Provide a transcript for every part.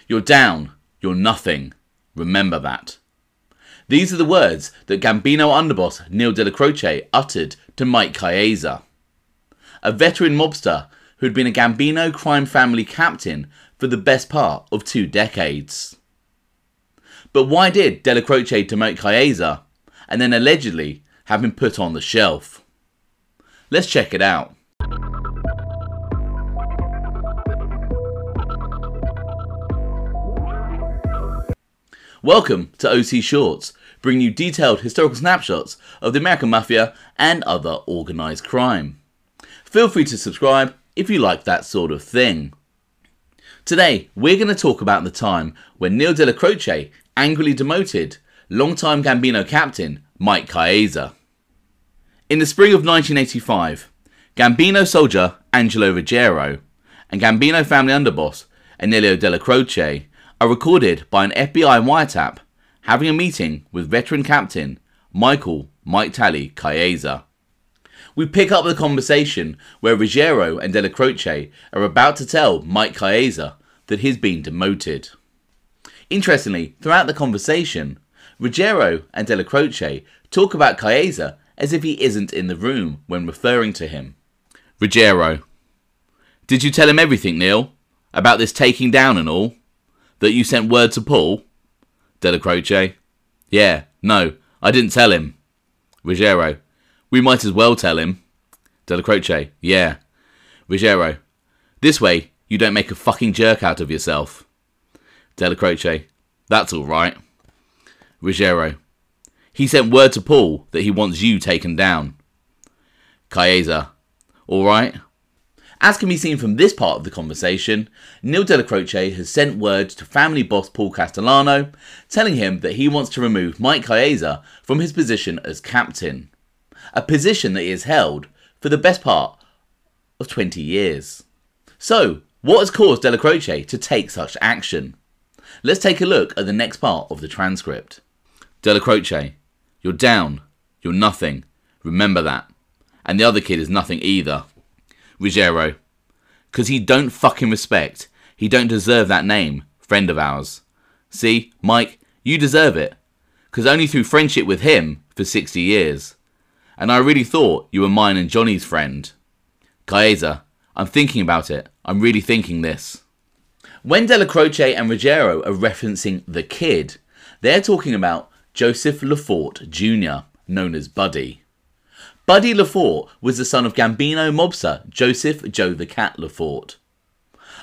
You're down, you're nothing. Remember that. These are the words that Gambino underboss Neil Dellacroce uttered to Mike Caiazza, a veteran mobster who had been a Gambino Crime Family Captain for the best part of 2 decades. But why did Dellacroce demote Caiazza and then allegedly have him put on the shelf? Let's check it out. Welcome to OC Shorts, bringing you detailed historical snapshots of the American Mafia and other organised crime. Feel free to subscribe if you like that sort of thing. Today, we're going to talk about the time when Neil Dellacroce angrily demoted longtime Gambino captain Mike Caiazza. In the spring of 1985, Gambino soldier Angelo Ruggiero and Gambino family underboss Anelio Dellacroce are recorded by an FBI wiretap having a meeting with veteran captain Mike Caiazza. We pick up the conversation where Ruggiero and Dellacroce are about to tell Mike Caiazza that he's been demoted. Interestingly, throughout the conversation, Ruggiero and Dellacroce talk about Caiazza as if he isn't in the room when referring to him. Ruggiero: did you tell him everything, Neil? About this taking down and all? That you sent word to Paul? Dellacroce: yeah, no, I didn't tell him. Ruggiero: we might as well tell him. Dellacroce: yeah. Ruggiero: this way you don't make a fucking jerk out of yourself. Dellacroce: that's alright. Ruggiero: he sent word to Paul that he wants you taken down. Caiazza: alright. As can be seen from this part of the conversation, Neil Dellacroce has sent word to family boss Paul Castellano, telling him that he wants to remove Mike Caiazza from his position as captain, a position that he has held for the best part of 20 years. So, what has caused Dellacroce to take such action? Let's take a look at the next part of the transcript. Dellacroce: you're down, you're nothing, remember that. And the other kid is nothing either. Ruggiero: cause he don't fucking respect. He don't deserve that name, friend of ours. See, Mike, you deserve it. Cause only through friendship with him for 60 years. And I really thought you were mine and Johnny's friend. Caiazza: I'm thinking about it. I'm really thinking this. When Dellacroce and Ruggiero are referencing the kid, they're talking about Joseph Lafort Jr., known as Buddy. Buddy Lafort was the son of Gambino mobster Joseph Joe the Cat Lafort,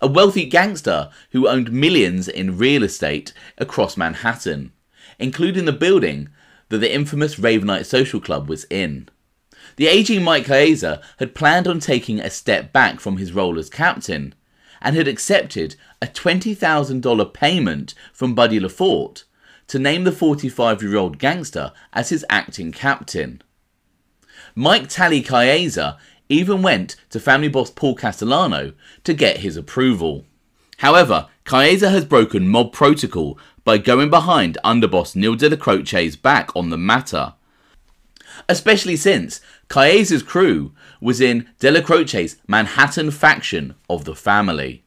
a wealthy gangster who owned millions in real estate across Manhattan, including the building that the infamous Ravenite Social Club was in. The aging Mike Caiazza had planned on taking a step back from his role as captain and had accepted a $20,000 payment from Buddy Lafort to name the 45-year-old gangster as his acting captain. Mike Caiazza even went to family boss Paul Castellano to get his approval. However, Caiazza has broken mob protocol by going behind underboss Neil Dellacroce's back on the matter, especially since Caiazza's crew was in Dellacroce's Manhattan faction of the family.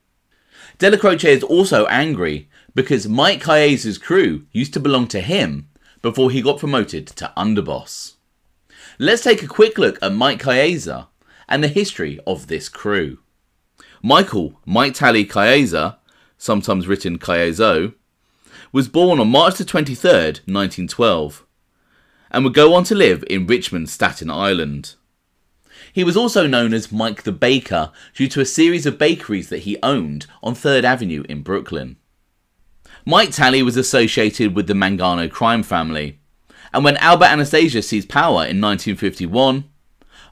Dellacroce is also angry because Mike Caiazza's crew used to belong to him before he got promoted to underboss. Let's take a quick look at Mike Caiazza and the history of this crew. Mike Caiazza, sometimes written Caiazzo, was born on March the 23rd, 1912, and would go on to live in Richmond, Staten Island. He was also known as Mike the Baker due to a series of bakeries that he owned on 3rd Avenue in Brooklyn. Mike was associated with the Gambino crime family, and when Anastasia seized power in 1951,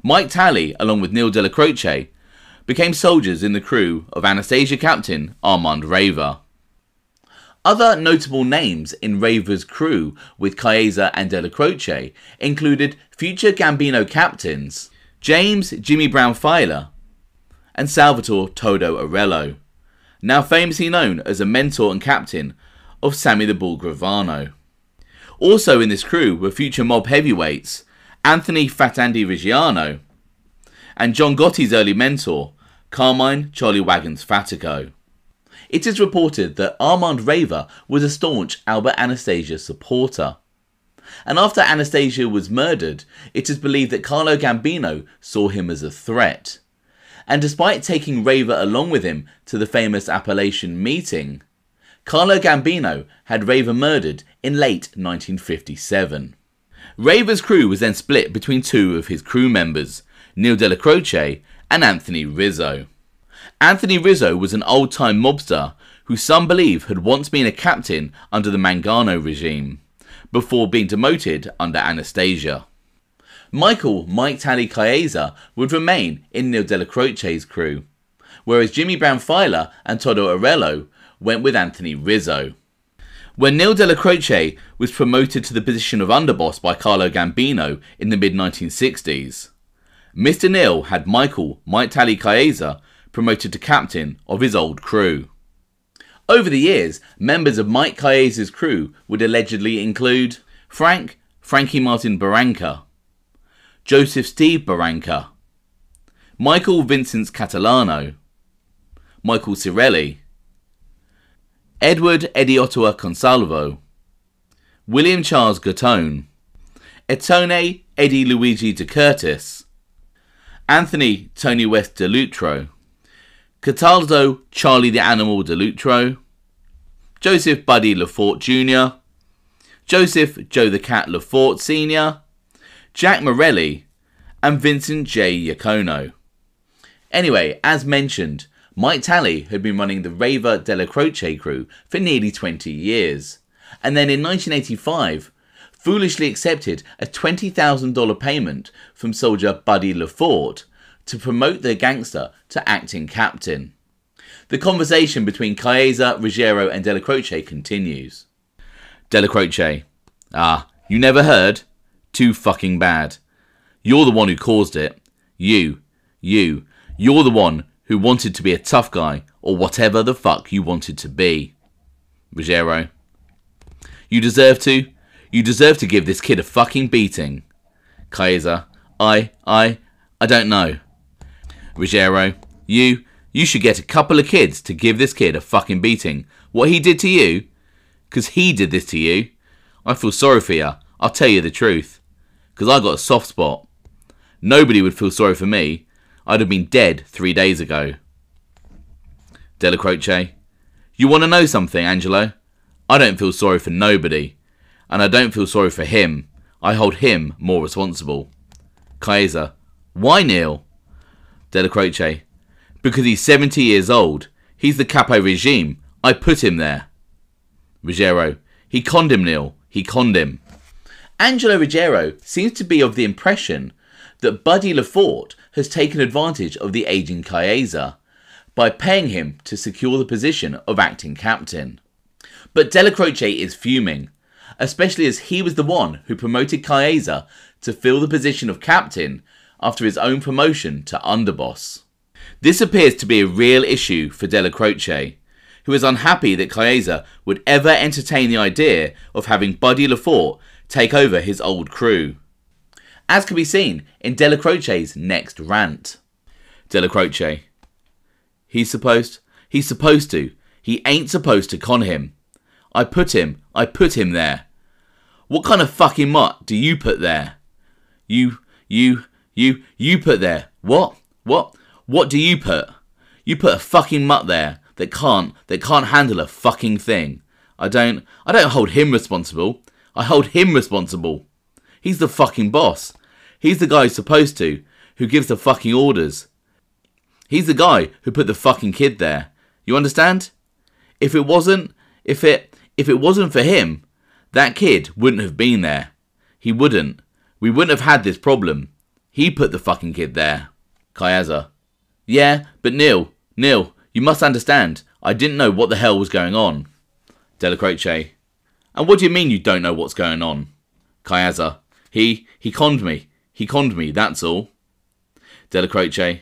Mike along with Neil Dellacroce, became soldiers in the crew of Anastasia captain Armand Rava. Other notable names in Rava's crew with Caiazza and Dellacroce included future Gambino captains James Jimmy Brown Failla and Salvatore Toddo Aurello, now famously known as a mentor and captain of Sammy the Bull Gravano. Also in this crew were future mob heavyweights Anthony Fat Andy Ruggiano and John Gotti's early mentor Carmine Charlie Wagons Fatico. It is reported that Armand Rava was a staunch Albert Anastasia supporter. And after Anastasia was murdered, it is believed that Carlo Gambino saw him as a threat. And despite taking Rava along with him to the famous Appalachian meeting, Carlo Gambino had Rava murdered in late 1957. Rava's crew was then split between two of his crew members, Neil Dellacroce and Anthony Rizzo. Anthony Rizzo was an old-time mobster who some believe had once been a captain under the Mangano regime, before being demoted under Anastasia. Mike Caiazza would remain in Neil Dellacroce's crew, whereas Jimmy Brown Failla and Toddo Aurello went with Anthony Rizzo. When Neil Dellacroce was promoted to the position of underboss by Carlo Gambino in the mid-1960s, Mr. Neil had Mike Caiazza promoted to captain of his old crew. Over the years, members of Mike Caiazza's crew would allegedly include Frankie Martin Barranca, Joseph Steve Barranca, Michael Vincent Catalano, Michael Cirelli, Edward Eddie Ottawa Consalvo, William Charles Gattone, Ettone Eddie Luigi De Curtis, Anthony Tony West De Lutro, Cataldo Charlie the Animal De Lutro, Joseph Buddy Lafort Jr., Joseph Joe the Cat Lafort Sr., Jack Morelli, and Vincent J. Iacono. Anyway, as mentioned, Mike Tally had been running the Rava Dellacroce crew for nearly 20 years, and then in 1985 foolishly accepted a $20,000 payment from soldier Buddy Lafort to promote the gangster to acting captain. The conversation between Caiazza, Ruggiero and Dellacroce continues. Dellacroce: you never heard? Too fucking bad. You're the one who caused it. You're the one who wanted to be a tough guy, or whatever the fuck you wanted to be. Ruggiero: You deserve to give this kid a fucking beating. Caiazza: I don't know. Ruggiero: You should get a couple of kids to give this kid a fucking beating. What he did to you? 'Cause he did this to you. I feel sorry for you, I'll tell you the truth. 'Cause I got a soft spot. Nobody would feel sorry for me. I'd have been dead 3 days ago. Dellacroce: You want to know something, Angelo? I don't feel sorry for nobody. And I don't feel sorry for him. I hold him more responsible. Caiazza: Why, Neil? Dellacroce: Because he's 70 years old. He's the Capo regime. I put him there. Ruggiero: He conned him, Neil. He conned him. Angelo Ruggiero seems to be of the impression that Buddy Lafort has taken advantage of the aging Caiazza by paying him to secure the position of acting captain. But Dellacroce is fuming, especially as he was the one who promoted Caiazza to fill the position of captain after his own promotion to underboss. This appears to be a real issue for Dellacroce, who is unhappy that Caiazza would ever entertain the idea of having Buddy Lafort take over his old crew, as can be seen in Dellacroce's next rant. Dellacroce: He's supposed to. He ain't supposed to con him. I put him there. What kind of fucking mutt do you put there? You put there. What do you put? You put a fucking mutt there that can't handle a fucking thing. I don't hold him responsible. I hold him responsible. He's the fucking boss. He's the guy who's supposed to, who gives the fucking orders. He's the guy who put the fucking kid there. You understand? If it wasn't for him, that kid wouldn't have been there. He wouldn't. We wouldn't have had this problem. He put the fucking kid there. Caiazza: Yeah, but Neil, you must understand. I didn't know what the hell was going on. Dellacroce: And what do you mean you don't know what's going on? Caiazza: He conned me. He conned me, that's all. Dellacroce: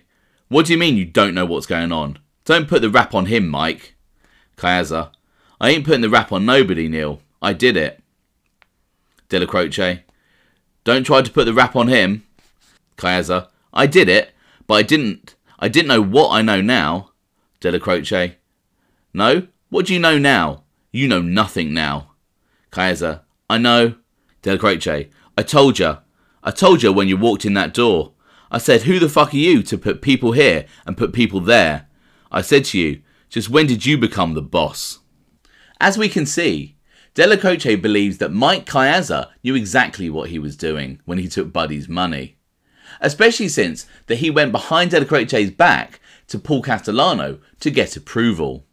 What do you mean you don't know what's going on? Don't put the rap on him, Mike. Caiazza: I ain't putting the rap on nobody, Neil. I did it. Dellacroce: Don't try to put the rap on him. Caiazza: I did it, but I didn't know what I know now. Dellacroce: No? What do you know now? You know nothing now. Caiazza: I know. Dellacroce: I told ya. I told ya when you walked in that door. I said, who the fuck are you to put people here and put people there? I said to you, just when did you become the boss? As we can see, Dellacroce believes that Mike Caiazza knew exactly what he was doing when he took Buddy's money. Especially since that he went behind Dellacroce's back to Paul Castellano to get approval.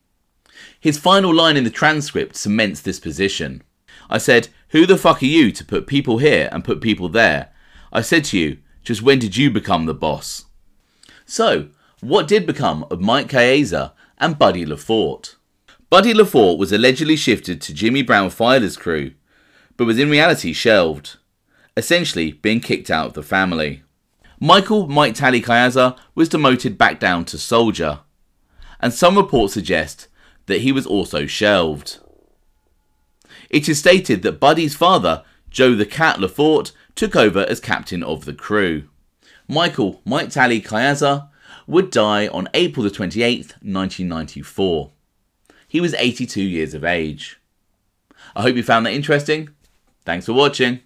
His final line in the transcript cements this position. I said, who the fuck are you to put people here and put people there? I said to you, just when did you become the boss? So, what did become of Mike Caiazza and Buddy LaForte? Buddy LaForte was allegedly shifted to Jimmy Brown Failla's crew, but was in reality shelved, essentially being kicked out of the family. Michael Mike Tally Caiazza was demoted back down to soldier, and some reports suggest that he was also shelved. It is stated that Buddy's father, Joe the Cat LaForte, took over as captain of the crew. Michael Mike Tally Caiazza would die on April the 28th, 1994. He was 82 years of age. I hope you found that interesting. Thanks for watching.